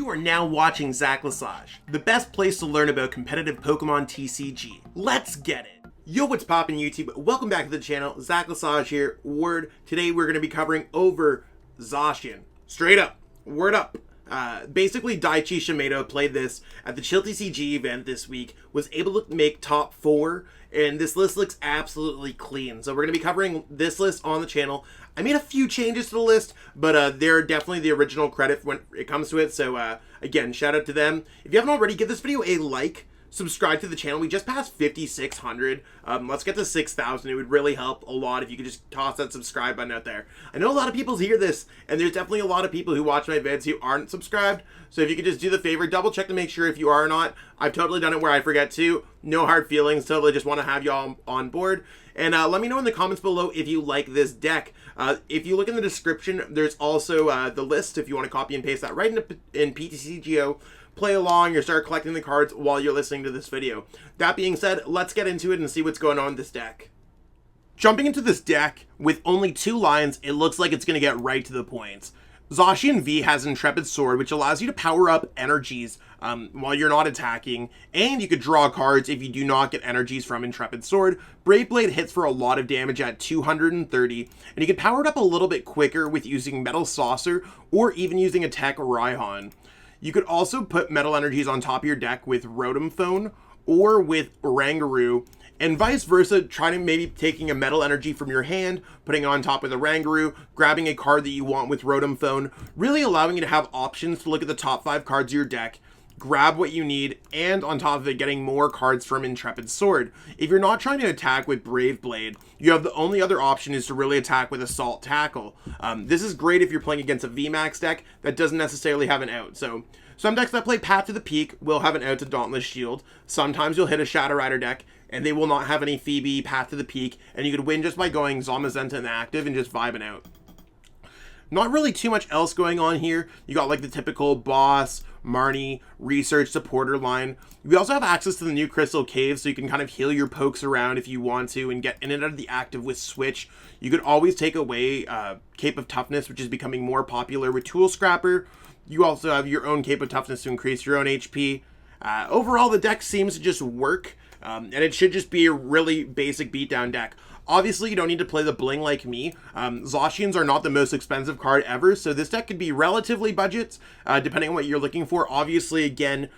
You are now watching Lesage, the best place to learn about competitive Pokemon TCG. Let's get it! Yo, what's poppin' YouTube? Welcome back to the channel. Lesage here. Today we're going to be covering over Zacian. Straight up. Word up. Basically, Daichi Shimedo played this at the Chill TCG event this week, was able to make top 4, and this list looks absolutely clean. So we're going to be covering this list on the channel. I made a few changes to the list, but they're definitely the original credit when it comes to it. So again, shout out to them. If you haven't already, give this video a like. Subscribe to the channel. We just passed 5,600. Let's get to 6,000. It would really help a lot if you could just toss that subscribe button out there. I know a lot of people hear this, and there's definitely a lot of people who watch my vids who aren't subscribed. So if you could just do the favor, double check to make sure if you are or not. I've totally done it where I forget to. No hard feelings. Totally just want to have you all on board. And let me know in the comments below if you like this deck. If you look in the description, there's also the list if you want to copy and paste that right in PTCGO. Play along or start collecting the cards while you're listening to this video. That being said, let's get into it and see what's going on with this deck. Jumping into this deck, with only 2 lines, it looks like it's going to get right to the point. Zacian V has Intrepid Sword, which allows you to power up energies while you're not attacking, and you could draw cards if you do not get energies from Intrepid Sword. Brave Blade hits for a lot of damage at 230, and you can power it up a little bit quicker with using Metal Saucer or even using a Tech Raihan. You could also put metal energies on top of your deck with Rotom Phone or with Oranguru, and vice versa, trying to maybe taking a metal energy from your hand, putting it on top of the Oranguru, grabbing a card that you want with Rotom Phone, really allowing you to have options to look at the top 5 cards of your deck, grab what you need, and on top of it, getting more cards from Intrepid Sword. If you're not trying to attack with Brave Blade, you have the only other option is to really attack with Assault Tackle. This is great if you're playing against a VMAX deck that doesn't necessarily have an out. So some decks that play Path to the Peak will have an out to Dauntless Shield. Sometimes you'll hit a Shadow Rider deck, and they will not have any Phoebe, Path to the Peak, and you could win just by going Zamazenta inactive and just vibing out. Not really too much else going on here. You got like the typical boss, Marnie, research, supporter line. We also have access to the new Crystal Caves, so you can kind of heal your pokes around if you want to and get in and out of the active with Switch. You could always take away Cape of Toughness, which is becoming more popular with Tool Scrapper. You also have your own Cape of Toughness to increase your own HP. Overall, the deck seems to just work, and it should just be a really basic beatdown deck. Obviously, you don't need to play the bling like me. Zacians are not the most expensive card ever, so this deck could be relatively budget, depending on what you're looking for. Obviously, again,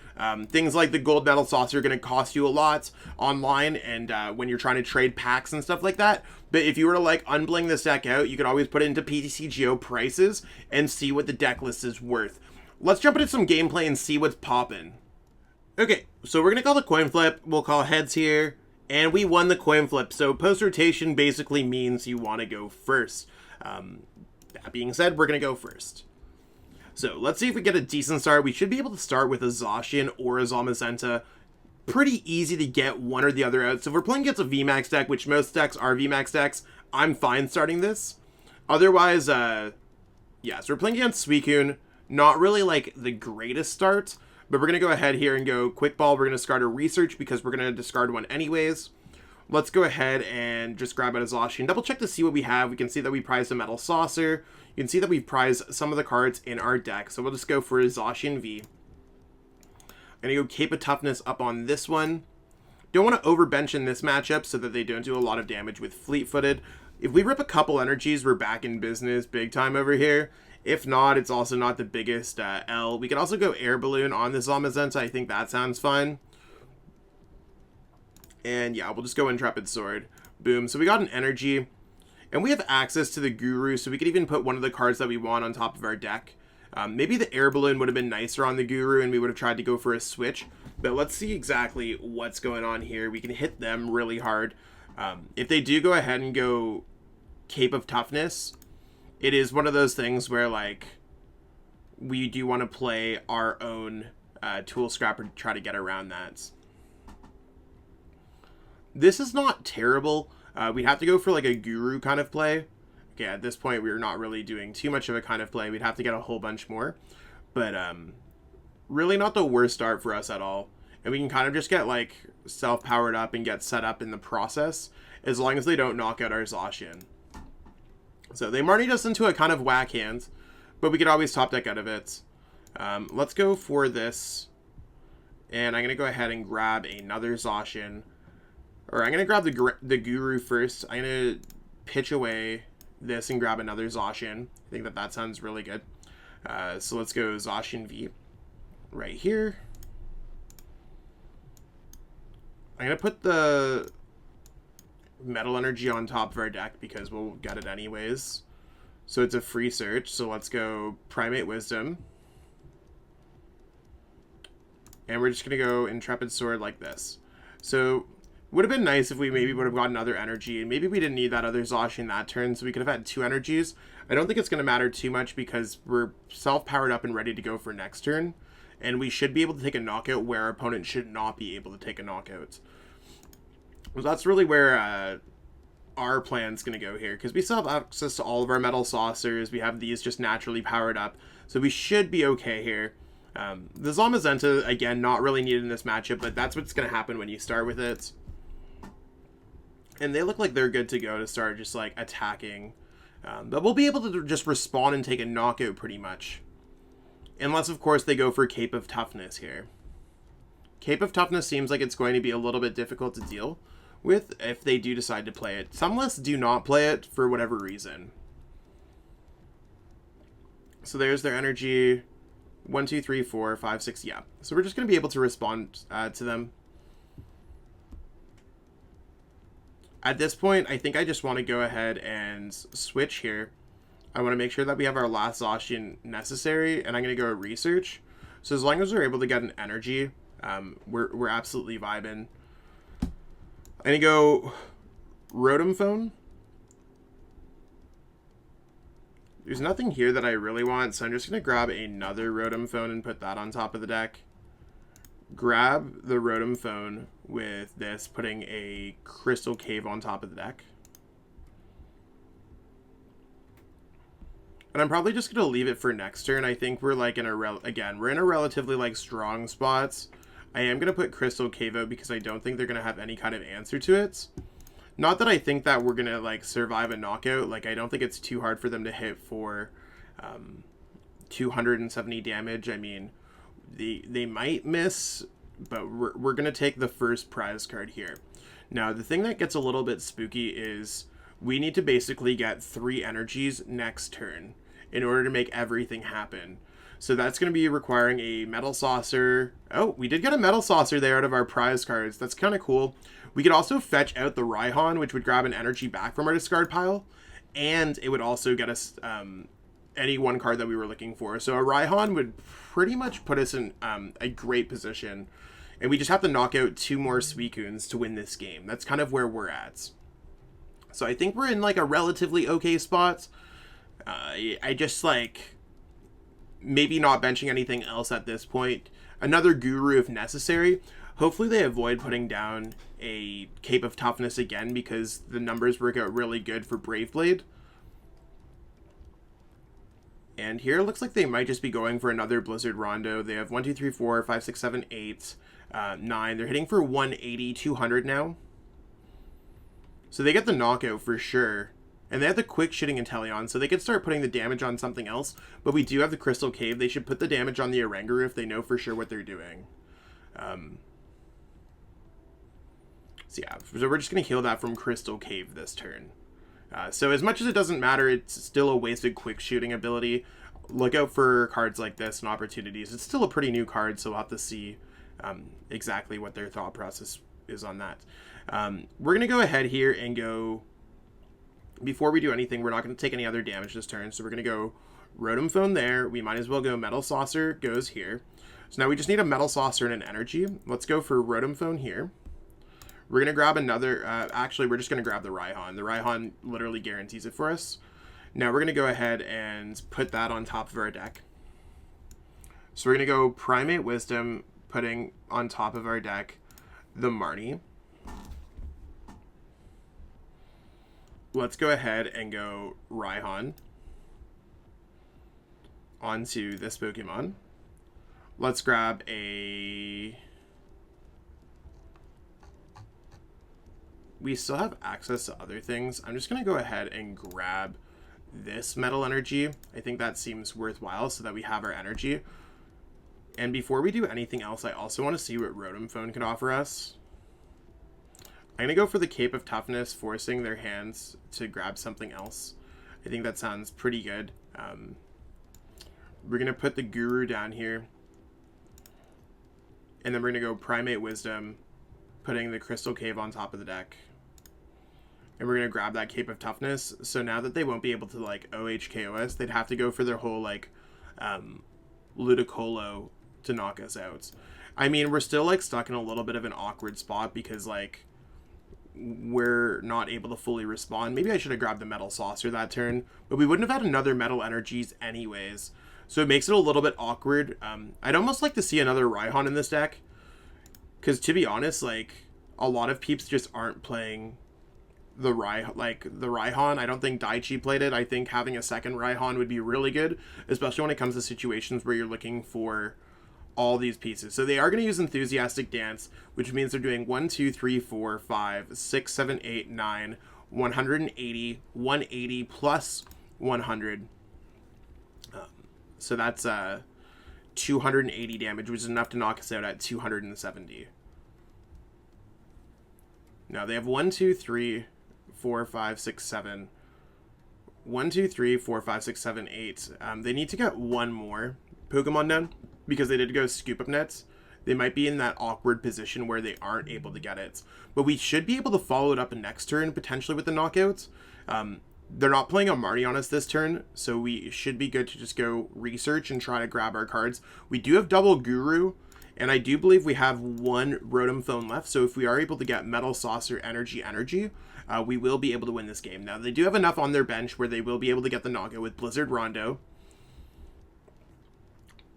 things like the Gold Metal Saucer are going to cost you a lot online, and when you're trying to trade packs and stuff like that. But if you were to like unbling this deck out, you could always put it into PTCGO prices and see what the deck list is worth. Let's jump into some gameplay and see what's poppin'. Okay, so we're going to call the coin flip. We'll call heads here. And we won the coin flip, so post-rotation basically means you want to go first. That being said, we're going to go first. So let's see if we get a decent start. We should be able to start with a Zacian or a Zamazenta. Pretty easy to get one or the other out. So if we're playing against a VMAX deck, which most decks are VMAX decks, I'm fine starting this. Otherwise, yeah, so we're playing against SUICUNE. Not really like the greatest start. But we're going to go ahead here and go quick ball. We're going to discard a research because we're going to discard one anyways. Let's go ahead and just grab out a Zacian. Double check to see what we have. We can see that we prized a Metal Saucer. You can see that we've prized some of the cards in our deck. So we'll just go for a Zacian V. I'm going to go Cape of Toughness up on this one. Don't want to overbench in this matchup so that they don't do a lot of damage with Fleet-Footed. If we rip a couple energies, we're back in business big time over here. If not, it's also not the biggest L. We can also go Air Balloon on this Zamazenta. I think that sounds fine. And yeah, we'll just go Intrepid Sword. Boom. So we got an energy. And we have access to the Guru, so we could even put one of the cards that we want on top of our deck. Maybe the Air Balloon would have been nicer on the Guru, and we would have tried to go for a switch. But let's see exactly what's going on here. We can hit them really hard. If they do go ahead and go Cape of Toughness, it is one of those things where, like, we do want to play our own Tool Scrapper to try to get around that. This is not terrible. We'd have to go for, like, a Guru kind of play. Okay, at this point, we're not really doing too much of a kind of play. We'd have to get a whole bunch more. But, really not the worst start for us at all. And we can kind of just get, like, self-powered up and get set up in the process, as long as they don't knock out our Zacian. So they marnied us into a kind of whack hand, but we could always top deck out of it. Let's go for this. And I'm going to go ahead and grab another Zacian. Or I'm going to grab the Guru first. I'm going to pitch away this and grab another Zacian. I think that sounds really good. So let's go Zacian V right here. I'm going to put the Metal Energy on top of our deck because we'll get it anyways. So it's a free search. So let's go Primate Wisdom. And we're just going to go Intrepid Sword like this. So would have been nice if we maybe would have got another energy. And maybe we didn't need that other Zacian that turn. So we could have had 2 energies. I don't think it's going to matter too much because we're self-powered up and ready to go for next turn. And we should be able to take a knockout where our opponent should not be able to take a knockout. So that's really where our plan's going to go here. Because we still have access to all of our metal saucers. We have these just naturally powered up. So we should be okay here. The Zamazenta, again, not really needed in this matchup, but that's what's going to happen when you start with it. And they look like they're good to go to start just, like, attacking. But we'll be able to just respawn and take a knockout pretty much. Unless, of course, they go for Cape of Toughness here. Cape of Toughness seems like it's going to be a little bit difficult to deal with if they do decide to play it. Some lists do not play it for whatever reason. So there's their energy. 1, 2, 3, 4, 5, 6, yeah. So we're just going to be able to respond to them. At this point, I think I just want to go ahead and switch here. I want to make sure that we have our last Zacian necessary, and I'm going to go research. So as long as we're able to get an energy, we're absolutely vibing. I'm going to go Rotom Phone. There's nothing here that I really want, so I'm just going to grab another Rotom Phone and put that on top of the deck. Grab the Rotom Phone with this, putting a Crystal Cave on top of the deck. And I'm probably just going to leave it for next turn. I think we're like in a, we're in a relatively like strong spots. I am going to put Crystal Cave out because I don't think they're going to have any kind of answer to it. Not that I think that we're going to, like, survive a knockout. Like, I don't think it's too hard for them to hit for 270 damage. I mean, they might miss, but we're going to take the first prize card here. Now, the thing that gets a little bit spooky is we need to basically get 3 energies next turn in order to make everything happen. So that's going to be requiring a Metal Saucer. Oh, we did get a Metal Saucer there out of our prize cards. That's kind of cool. We could also fetch out the Raihan, which would grab an energy back from our discard pile. And it would also get us any one card that we were looking for. So a Raihan would pretty much put us in a great position. And we just have to knock out 2 more Suicunes to win this game. That's kind of where we're at. So I think we're in like a relatively okay spot. I just like maybe not benching anything else at this point. Another Guru if necessary. Hopefully they avoid putting down a Cape of Toughness again because the numbers work out really good for Brave Blade. And here it looks like they might just be going for another Blizzard Rondo. They have 1, 2, 3, 4, 5, 6, 7, 8, 9. They're hitting for 180, 200 now. So they get the knockout for sure. And they have the quick shitting Inteleon, so they could start putting the damage on something else. But we do have the Crystal Cave. They should put the damage on the Oranguru if they know for sure what they're doing. So yeah, so we're just going to heal that from Crystal Cave this turn. So as much as it doesn't matter, it's still a wasted quick shooting ability. Look out for cards like this and opportunities. It's still a pretty new card, so we'll have to see exactly what their thought process is on that. We're going to go ahead here and go... Before we do anything, we're not going to take any other damage this turn, so we're going to go Rotom Phone there. We might as well go Metal Saucer goes here. So now we just need a Metal Saucer and an energy. Let's go for Rotom Phone here. We're going to grab another... actually, we're just going to grab the Raihan. The Raihan literally guarantees it for us. Now we're going to go ahead and put that on top of our deck. So we're going to go Primate Wisdom, putting on top of our deck the Marnie. Let's go ahead and go Raihan onto this Pokemon. Let's grab a... We still have access to other things. I'm just going to go ahead and grab this Metal Energy. I think that seems worthwhile so that we have our energy. And before we do anything else, I also want to see what Rotom Phone can offer us. I'm going to go for the Cape of Toughness, forcing their hands to grab something else. I think that sounds pretty good. We're going to put the Guru down here. And then we're going to go Primate Wisdom, putting the Crystal Cave on top of the deck. And we're going to grab that Cape of Toughness. So now that they won't be able to, like, OHKO us, they'd have to go for their whole, like, Ludicolo to knock us out. I mean, we're still, like, stuck in a little bit of an awkward spot because, like, we're not able to fully respond. Maybe I should have grabbed the Metal Saucer that turn, but we wouldn't have had another Metal Energies anyways. So it makes it a little bit awkward. I'd almost like to see another Raihan in this deck. Because to be honest, like, a lot of peeps just aren't playing the Raihan. I don't think Daichi played it. I think having a second Raihan would be really good, especially when it comes to situations where you're looking for all these pieces. So they are going to use Enthusiastic Dance, which means they're doing 1, 2, 3, 4, 5, 6, 7, 8, 9, 180, 180 plus 100. So that's 280 damage, which is enough to knock us out at 270. Now they have 1, 2, 3, 4, 5, 6, 7. 1, 2, 3, 4, 5, 6, 7, 8. They need to get one more Pokemon down because they did go Scoop Up Nets. They might be in that awkward position where they aren't able to get it. But we should be able to follow it up next turn, potentially with the knockouts. They're not playing a Marty on us this turn, so we should be good to just go research and try to grab our cards. We do have double Guru, and I do believe we have one Rotom Phone left, so if we are able to get Metal Saucer Energy, we will be able to win this game. Now, they do have enough on their bench where they will be able to get the knockout with Blizzard Rondo,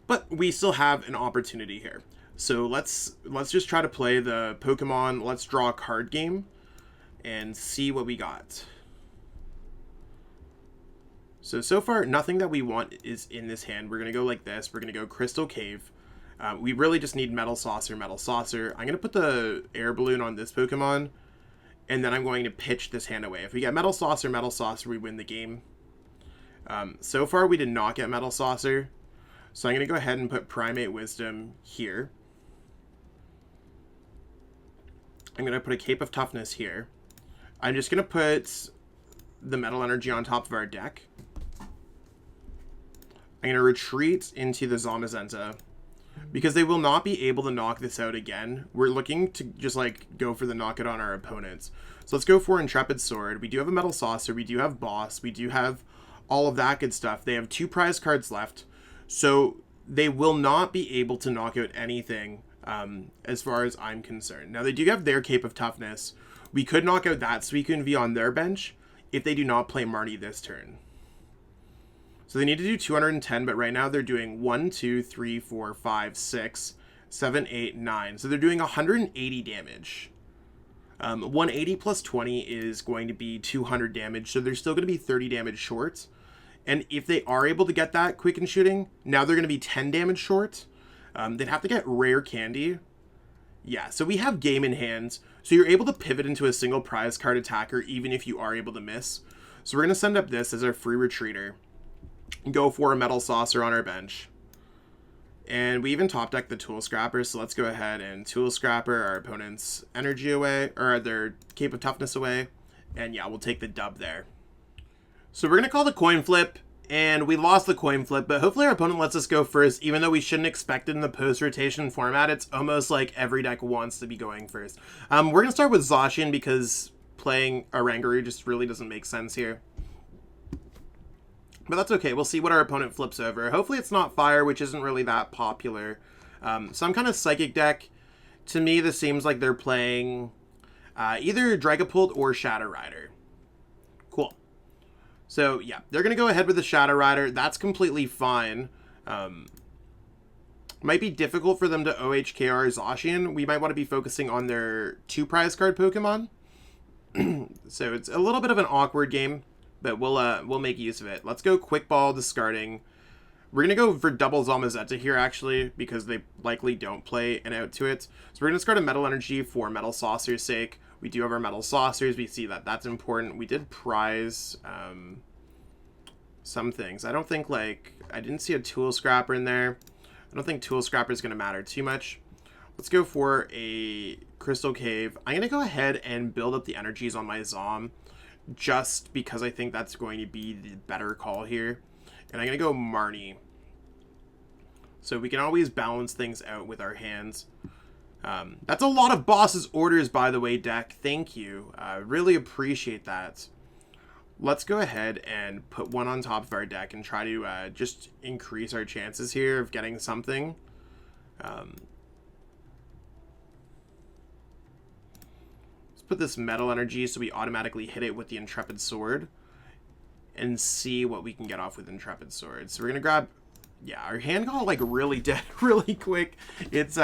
but we still have an opportunity here. So let's just try to play the Pokemon Let's Draw a Card game and see what we got. So far, nothing that we want is in this hand. We're going to go like this. We're going to go Crystal Cave. We really just need Metal Saucer. I'm going to put the Air Balloon on this Pokemon, and then I'm going to pitch this hand away. If we get Metal Saucer, we win the game. So far, we did not get Metal Saucer, so I'm going to go ahead and put Primate Wisdom here. I'm going to put a Cape of Toughness here. I'm just going to put the Metal Energy on top of our deck. I'm going to retreat into the Zamazenta because they will not be able to knock this out again. We're looking to just, like, go for the knockout on our opponents. So let's go for Intrepid Sword. We do have a Metal Saucer. We do have Boss. We do have all of that good stuff. They have 2 prize cards left. So they will not be able to knock out anything as far as I'm concerned. Now, they do have their Cape of Toughness. We could knock out that Suicune V on their bench if they do not play Marty this turn. So they need to do 210, but right now they're doing 1, 2, 3, 4, 5, 6, 7, 8, 9. So they're doing 180 damage. 180 plus 20 is going to be 200 damage, so they're still going to be 30 damage short. And if they are able to get that Quicken Shooting, now they're going to be 10 damage short. They'd have to get Rare Candy. Yeah, so we have game in hand. So you're able to pivot into a single prize card attacker even if you are able to miss. So we're going to send up this as our free retreater. Go for a Metal Saucer on our bench. And we even top deck the Tool Scrapper, so let's go ahead and Tool Scrapper our opponent's energy away, or their Cape of Toughness away. And yeah, we'll take the dub there. So we're going to call the coin flip, and we lost the coin flip, but hopefully our opponent lets us go first, even though we shouldn't expect it in the post-rotation format. It's almost like every deck wants to be going first. We're going to start with Zacian because playing Oranguru just really doesn't make sense here. But that's okay. We'll see what our opponent flips over. Hopefully it's not Fire, which isn't really that popular. Some kind of Psychic deck. To me, this seems like they're playing either Dragapult or Shadow Rider. Cool. So, yeah. They're going to go ahead with the Shadow Rider. That's completely fine. Might be difficult for them to OHKR Zacian. We might want to be focusing on their 2 prize card Pokemon. So it's a little bit of an awkward game. But we'll make use of it. Let's go Quick Ball discarding. We're going to go for double Zamazenta here, actually, because they likely don't play an out to it. So we're going to discard a Metal Energy for Metal Saucer's sake. We do have our Metal Saucers. We see that that's important. We did prize some things. I don't think, like, I didn't see a Tool Scrapper in there. I don't think Tool Scrapper is going to matter too much. Let's go for a Crystal Cave. I'm going to go ahead and build up the energies on my Zom, just because I think that's going to be the better call here. And I'm going to go Marnie. So we can always balance things out with our hands. That's a lot of boss's orders, by the way, deck. Thank you. Really appreciate that. Let's go ahead and put one on top of our deck and try to just increase our chances here of getting something. Let's put this metal energy so we automatically hit it with the Intrepid Sword and see what we can get off with Intrepid Sword. So we're gonna grab, yeah, our hand got like really dead really quick. It's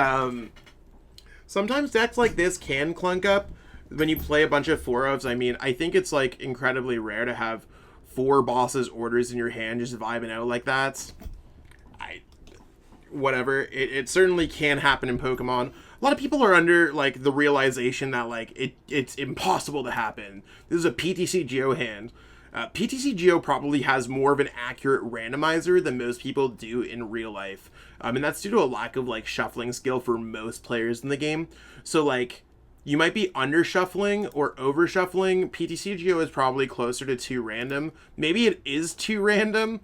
sometimes decks like this can clunk up when you play a bunch of 4-ofs. I mean, I think it's like incredibly rare to have 4 bosses orders in your hand just vibing out like that. Whatever, it certainly can happen in Pokemon. A lot of people are under like the realization that like it's impossible to happen. This is a PTCGO hand. PTCGO probably has more of an accurate randomizer than most people do in real life. And that's due to a lack of like shuffling skill for most players in the game. So like, you might be under shuffling or over shuffling. PTCGO is probably closer to 2 random. Maybe it is 2 random.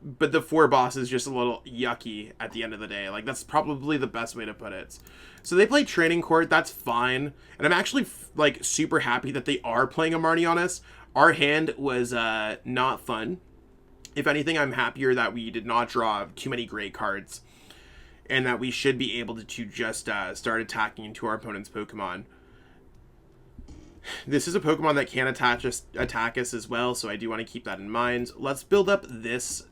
But the 4 boss is just a little yucky at the end of the day. Like, that's probably the best way to put it. So they play Training Court. That's fine. And I'm actually like super happy that they are playing a Marnie on us. Our hand was not fun. If anything, I'm happier that we did not draw too many great cards, and that we should be able to just start attacking into our opponent's Pokemon. This is a Pokemon that can attack us as well, so I do want to keep that in mind. Let's build up this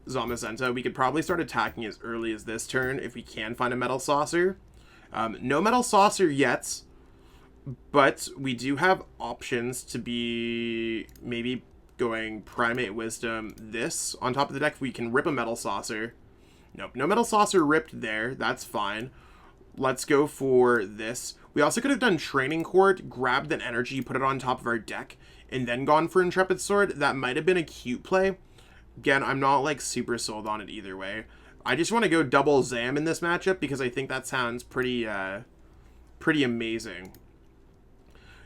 Zamazenta. We could probably start attacking as early as this turn if we can find a Metal Saucer. No Metal Saucer yet, but we do have options to be maybe going Primate Wisdom this on top of the deck. We can rip a Metal Saucer. Nope, no Metal Saucer ripped there. That's fine. Let's go for this. We also could have done Training Court, grabbed an energy, put it on top of our deck, and then gone for Intrepid Sword. That might have been a cute play. Again, I'm not like super sold on it either way. I just want to go double Zam in this matchup because I think that sounds pretty amazing.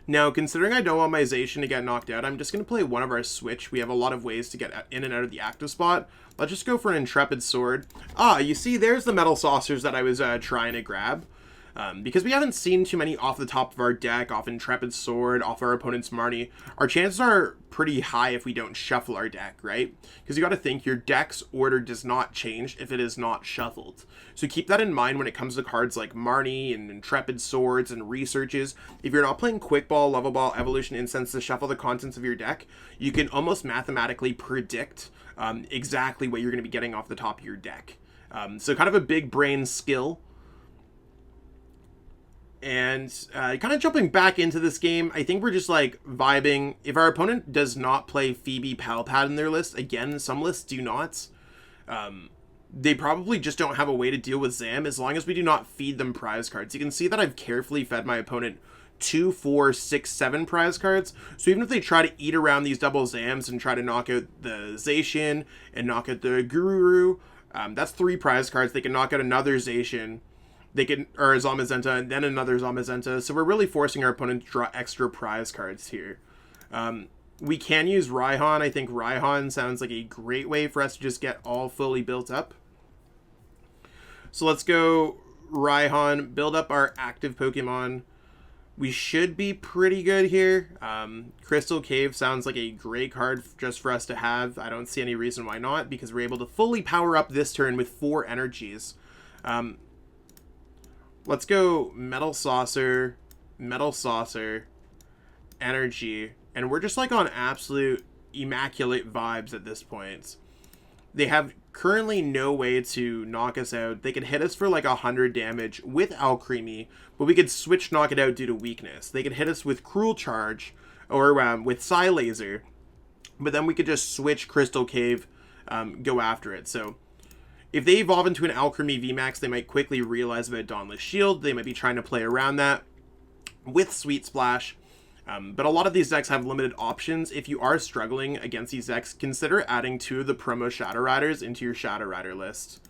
Now, considering I don't want my Zacian to get knocked out, I'm just going to play one of our Switch. We have a lot of ways to get in and out of the active spot. Let's just go for an Intrepid Sword. Ah, you see, there's the Metal Saucers that I was trying to grab. Because we haven't seen too many off the top of our deck, off Intrepid Sword, off our opponent's Marnie, our chances are pretty high if we don't shuffle our deck, right? Because you got to think, your deck's order does not change if it is not shuffled. So keep that in mind when it comes to cards like Marnie and Intrepid Swords and Researches. If you're not playing Quick Ball, Level Ball, Evolution Incense to shuffle the contents of your deck, you can almost mathematically predict exactly what you're going to be getting off the top of your deck. So kind of a big brain skill. And kind of jumping back into this game, I think we're just like vibing. If our opponent does not play Phoebe Palpad in their list, again, some lists do not, they probably just don't have a way to deal with Zam as long as we do not feed them prize cards. You can see that I've carefully fed my opponent 2, 4, 6, 7 prize cards. So even if they try to eat around these double Zams and try to knock out the Zacian and knock out the Guru, that's 3 prize cards. They can knock out another Zacian. They can, or a Zamazenta, and then another Zamazenta. So we're really forcing our opponent to draw extra prize cards here. We can use Raihan. I think Raihan sounds like a great way for us to just get all fully built up. So let's go Raihan, build up our active Pokemon. We should be pretty good here. Crystal Cave sounds like a great card just for us to have. I don't see any reason why not, because we're able to fully power up this turn with 4 energies. Let's go Metal Saucer, Energy, and we're just like on absolute immaculate vibes at this point. They have currently no way to knock us out. They could hit us for like 100 damage with Alcremie, but we could switch knock it out due to weakness. They could hit us with Cruel Charge or with Psy Laser, but then we could just switch Crystal Cave, go after it. So if they evolve into an Alcremie VMAX, they might quickly realize about Dauntless Shield. They might be trying to play around that with Sweet Splash. But a lot of these decks have limited options. If you are struggling against these decks, consider adding 2 of the promo Shadow Riders into your Shadow Rider list.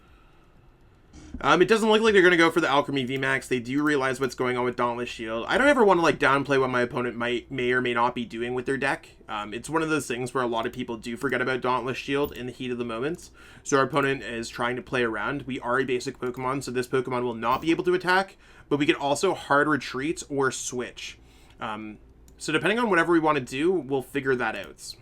It doesn't look like they're going to go for the Alchemy VMAX. They do realize what's going on with Dauntless Shield. I don't ever want to like downplay what my opponent may or may not be doing with their deck. It's one of those things where a lot of people do forget about Dauntless Shield in the heat of the moment. So our opponent is trying to play around. We are a basic Pokemon, so this Pokemon will not be able to attack, but we can also hard retreat or switch. So depending on whatever we want to do, we'll figure that out.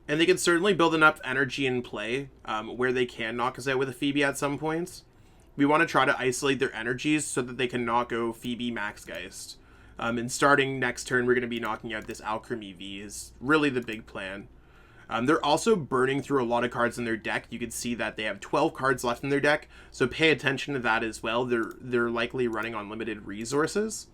And they can certainly build enough energy in play where they can knock us out with a Phoebe at some points. We want to try to isolate their energies so that they can not go Phoebe Max Geist. And starting next turn, we're going to be knocking out this Alchemy V is really the big plan. They're also burning through a lot of cards in their deck. You can see that they have 12 cards left in their deck, so pay attention to that as well. They're likely running on limited resources.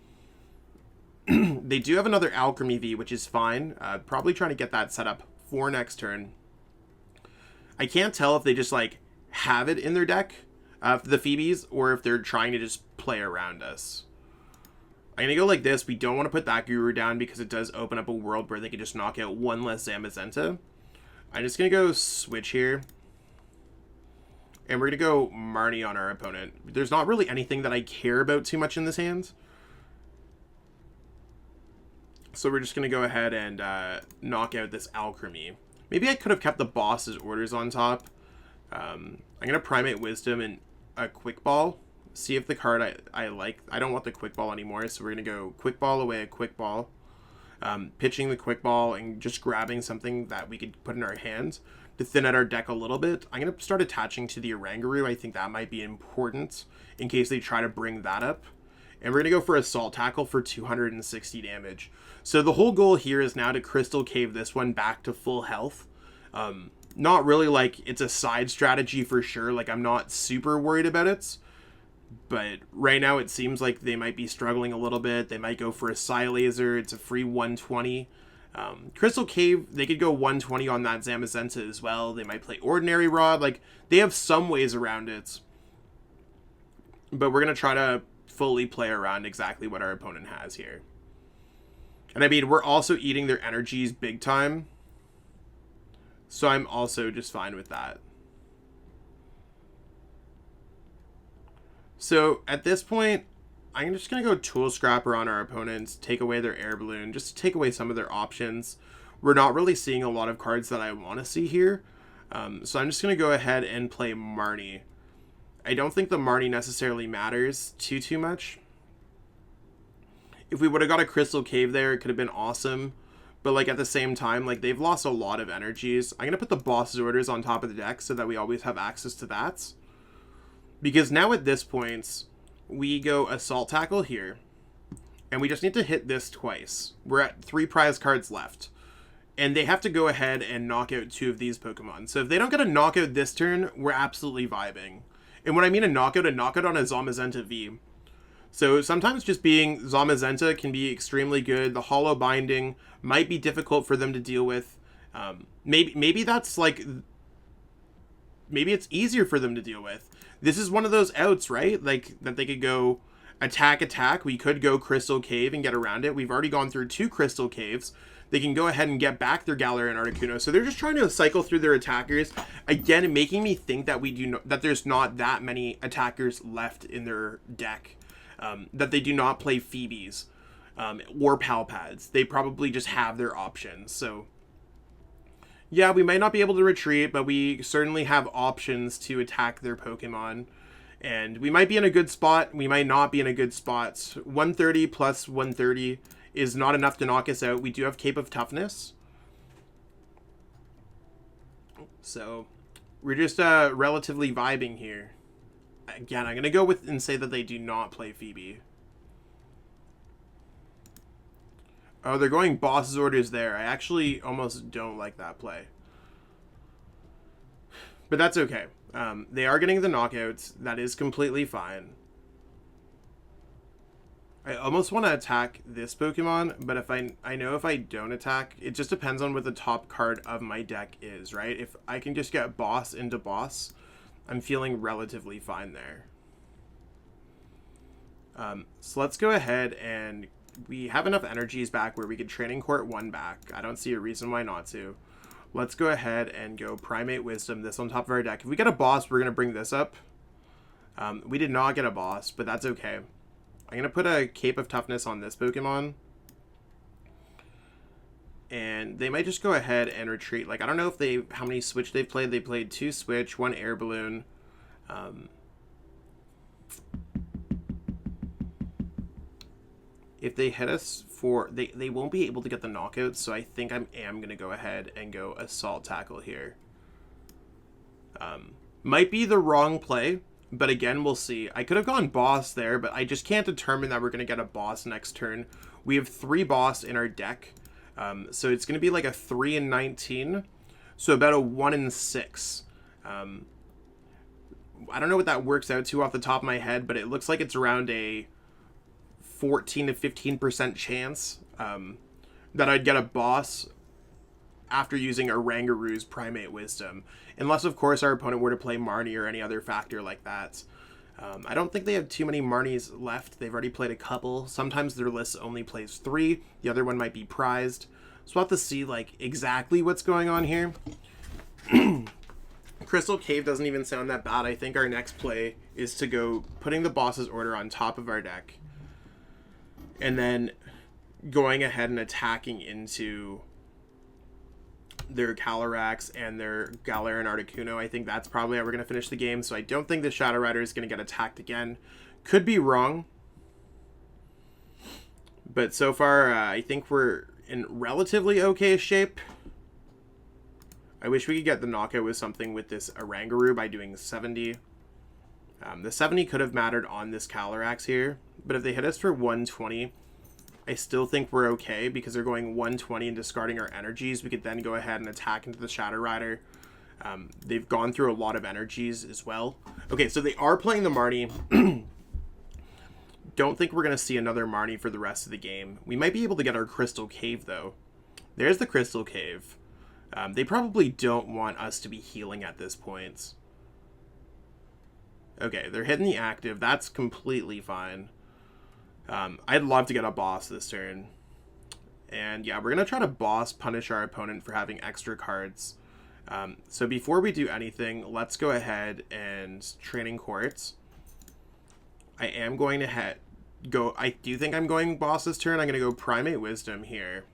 They do have another Alchemy V, which is fine. Probably trying to get that set up for next turn. I can't tell if they just like have it in their deck, the Phoebes, or if they're trying to just play around us. I'm gonna go like this. We don't want to put that Guru down because it does open up a world where they can just knock out one less Zamazenta. I'm just gonna go switch here. And we're gonna go Marnie on our opponent. There's not really anything that I care about too much in this hand. So we're just going to go ahead and knock out this Alchemy. Maybe I could have kept the boss's orders on top. I'm going to Primate Wisdom and a Quick Ball. See if the card I like. I don't want the Quick Ball anymore, so we're going to go Quick Ball away, a Quick Ball. Pitching the Quick Ball and just grabbing something that we could put in our hands to thin out our deck a little bit. I'm going to start attaching to the Oranguru. I think that might be important in case they try to bring that up. And we're going to go for Assault Tackle for 260 damage. So the whole goal here is now to Crystal Cave this one back to full health. Not really like it's a side strategy for sure. Like I'm not super worried about it. But right now it seems like they might be struggling a little bit. They might go for a Psy Laser. It's a free 120. Crystal Cave, they could go 120 on that Zamazenta as well. They might play Ordinary Rod. Like they have some ways around it. But we're going to try to fully play around exactly what our opponent has here. And I mean, we're also eating their energies big time. So I'm also just fine with that. So at this point, I'm just going to go Tool Scrapper on our opponents, take away their Air Balloon, just to take away some of their options. We're not really seeing a lot of cards that I want to see here. So I'm just going to go ahead and play Marnie. I don't think the Marnie necessarily matters too much. If we would have got a Crystal Cave there, it could have been awesome. But like at the same time, like they've lost a lot of energies. I'm going to put the boss's orders on top of the deck so that we always have access to that. Because now at this point, we go Assault Tackle here. And we just need to hit this twice. We're at 3 prize cards left. And they have to go ahead and knock out 2 of these Pokemon. So if they don't get a knockout this turn, we're absolutely vibing. And when I mean a knockout on a Zamazenta V. So sometimes just being Zamazenta can be extremely good. The Hollow Binding might be difficult for them to deal with. Maybe that's like... Maybe it's easier for them to deal with. This is one of those outs, right? Like, that they could go attack. We could go Crystal Cave and get around it. We've already gone through 2 Crystal Caves. They can go ahead and get back their Galarian Articuno. So they're just trying to cycle through their attackers. Again, making me think that that there's not that many attackers left in their deck. That they do not play Phoebes or Palpads. They probably just have their options. So yeah, we might not be able to retreat, but we certainly have options to attack their Pokemon. And we might be in a good spot. We might not be in a good spot. 130 plus 130 is not enough to knock us out. We do have Cape of Toughness. So we're just relatively vibing here. Again, I'm going to go with and say that they do not play Phoebe. Oh, they're going boss's orders there. I actually almost don't like that play. But that's okay. They are getting the knockouts. That is completely fine. I almost want to attack this Pokemon, but if I know if I don't attack, it just depends on what the top card of my deck is, right? If I can just get boss into boss, I'm feeling relatively fine there. So let's go ahead and we have enough energies back where we could Training Court 1 back. I don't see a reason why not to. Let's go ahead and go Primate Wisdom, this on top of our deck. If we get a boss, we're going to bring this up. We did not get a boss, but that's okay. I'm going to put a Cape of Toughness on this Pokemon. And they might just go ahead and retreat. Like, I don't know if how many Switch they've played. They played 2 Switch, 1 Air Balloon. If they hit us for... They won't be able to get the knockouts, so I think I am going to go ahead and go Assault Tackle here. Might be the wrong play, but again, we'll see. I could have gone Boss there, but I just can't determine that we're going to get a Boss next turn. We have 3 Boss in our deck, so it's going to be like a 3 and 19, so about a 1 and 6. I don't know what that works out to off the top of my head, but it looks like it's around a 14 to 15% chance that I'd get a boss after using Oranguru's Primate Wisdom. Unless, of course, our opponent were to play Marnie or any other factor like that. I don't think they have too many Marnies left. They've already played a couple. Sometimes their list only plays 3. The other one might be prized. So we'll have to see like exactly what's going on here. Crystal Cave doesn't even sound that bad. I think our next play is to go putting the boss's order on top of our deck. And then going ahead and attacking into their CALYREX and their Galarian Articuno. I think that's probably how we're going to finish the game. So I don't think the Shadow Rider is going to get attacked again. Could be wrong. But so far, I think we're in relatively okay shape. I wish we could get the knockout with something with this Oranguru by doing 70. The 70 could have mattered on this CALYREX here. But if they hit us for 120, I still think we're okay because they're going 120 and discarding our energies. We could then go ahead and attack into the Shadow Rider. They've gone through a lot of energies as well. Okay, so they are playing the Marnie. Don't think we're going to see another Marnie for the rest of the game. We might be able to get our Crystal Cave, though. There's the Crystal Cave. They probably don't want us to be healing at this point. Okay, they're hitting the active. That's completely fine. I'd love to get a boss this turn. And yeah, we're going to try to boss punish our opponent for having extra cards. So before we do anything, let's go ahead and Training Courts. I am going to I do think I'm going boss this turn. I'm going to go Primate Wisdom here.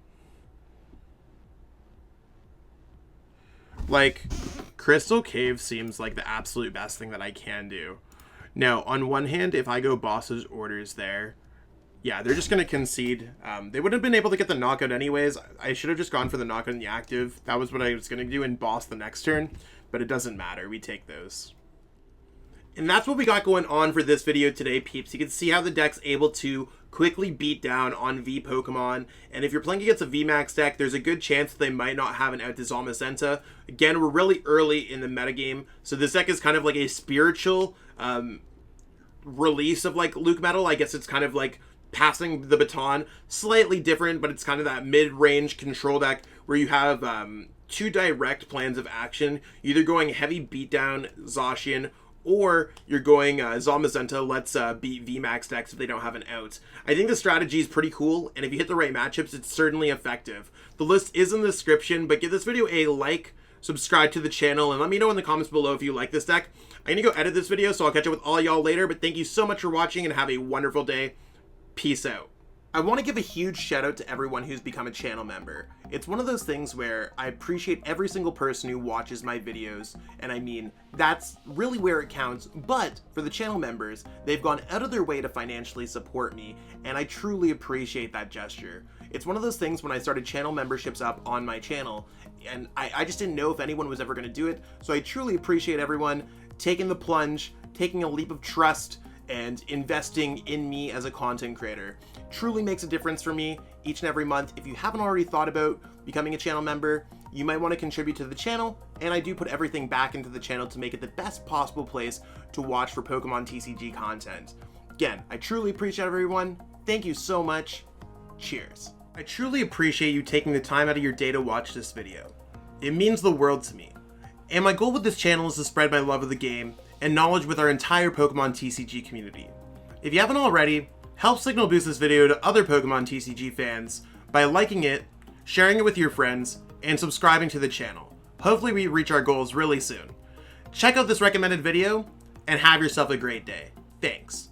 Like, Crystal Cave seems like the absolute best thing that I can do. Now, on one hand, if I go boss's orders there, yeah, they're just going to concede. They wouldn't have been able to get the knockout anyways. I should have just gone for the knockout in the active. That was what I was going to do and boss the next turn, but it doesn't matter. We take those. And that's what we got going on for this video today, peeps. You can see how the deck's able to quickly beat down on V Pokemon. And if you're playing against a VMAX deck, there's a good chance that they might not have an out to Zamazenta. Again, we're really early in the metagame, so this deck is kind of like a spiritual release of like Luke Metal. I guess it's kind of like passing the baton. Slightly different, but it's kind of that mid-range control deck where you have 2 direct plans of action. Either going heavy beatdown Zacian, or you're going Zamazenta, let's beat VMAX decks if they don't have an out. I think the strategy is pretty cool, and if you hit the right matchups, it's certainly effective. The list is in the description, but give this video a like, subscribe to the channel, and let me know in the comments below if you like this deck. I'm going to go edit this video, so I'll catch up with all y'all later, but thank you so much for watching, and have a wonderful day. Peace out. I want to give a huge shout out to everyone who's become a channel member. It's one of those things where I appreciate every single person who watches my videos, and I mean, that's really where it counts, but for the channel members, they've gone out of their way to financially support me, and I truly appreciate that gesture. It's one of those things when I started channel memberships up on my channel, and I just didn't know if anyone was ever going to do it, so I truly appreciate everyone taking the plunge, taking a leap of trust, and investing in me as a content creator. Truly makes a difference for me each and every month. If you haven't already thought about becoming a channel member, you might want to contribute to the channel, and I do put everything back into the channel to make it the best possible place to watch for Pokemon TCG content. Again, I truly appreciate everyone. Thank you so much. Cheers. I truly appreciate you taking the time out of your day to watch this video. It means the world to me. And my goal with this channel is to spread my love of the game and knowledge with our entire Pokemon TCG community. If you haven't already, help signal boost this video to other Pokemon TCG fans by liking it, sharing it with your friends, and subscribing to the channel. Hopefully we reach our goals really soon. Check out this recommended video and have yourself a great day. Thanks.